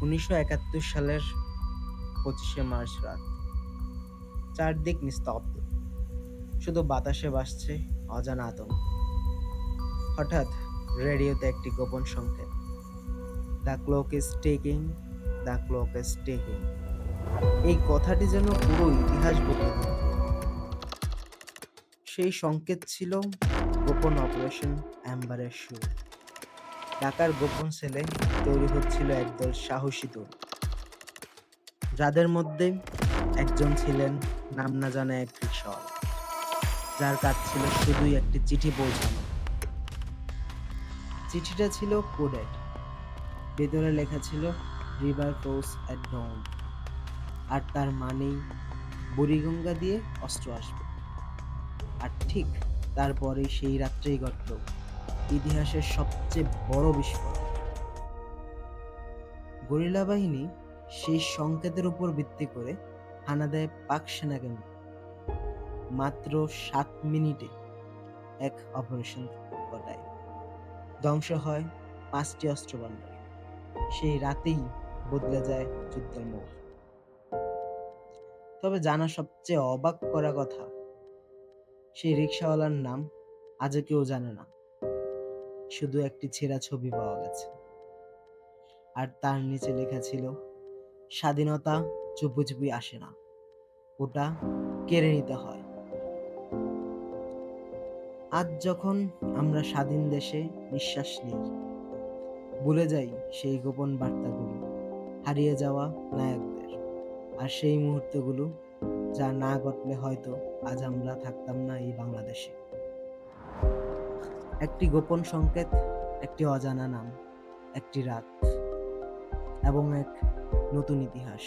১৯৭১ সালের ২৫শে মার্চ রাত। চারদিক নিস্তব্ধ। শুধু বাতাসে ভাসছে অজানা আতঙ্ক। হঠাৎ রেডিওতে একটি গোপন সংকেত। The clock is ticking, the clock is ticking. এই কথাটি যেন পুরো ইতিহাস বদলে দিল। সেই সংকেত ছিল গোপন অপারেশন অ্যাম্বারের শুরু। ঢাকার গোপন সেলে তৈরি হচ্ছিল একদল সাহসী তরুণ, যাদের মধ্যে একজন ছিলেন নাম না জানা এক রিকশাওয়ালা, যার কাজ ছিল শুধুই একটি চিঠি পৌঁছানো। চিঠিটা ছিল কোডেড। ভেতরে লেখা ছিল রিভার ফ্লোস এট ডন, আর তার মানেই বুড়িগঙ্গা দিয়ে অস্ত্র আসবে। আর ঠিক তারপরেই সেই রাত্রেই ঘটল ইতিহাসের সবচেয়ে বড় বিস্ফোরণ। গরিলা বাহিনী সেই সংকেতের উপর ভিত্তি করে হানা দেয় পাক সেনা কেন্দ্র। মাত্র ৭ মিনিটে এক অপারেশন ঘটায়। ধ্বংস হয় ৫টি অস্ত্রভান্ডার। সেই রাতেই বদলে যায় যুদ্ধের মোড়। তবে জানা সবচেয়ে অবাক করা কথা, সেই রিকশাওয়ালার নাম আজও কেউ জানে না। শুধু একটি ছেঁড়া ছবি পাওয়া গেছে, আর তার নিচে লেখা ছিল, স্বাধীনতা চুপি চুপি আসে না, ওটা কেড়ে নিতে হয়। আজ যখন আমরা স্বাধীন দেশে নিঃশ্বাস নেই, ভুলে যাই সেই গোপন বার্তাগুলো, হারিয়ে যাওয়া নায়কদের, আর সেই মুহূর্তগুলো যা না ঘটলে হয়তো আজ আমরা থাকতাম না এই বাংলাদেশে। একটি গোপন সংকেত, একটি অজানা নাম, একটি রাত, এবং এক নতুন ইতিহাস।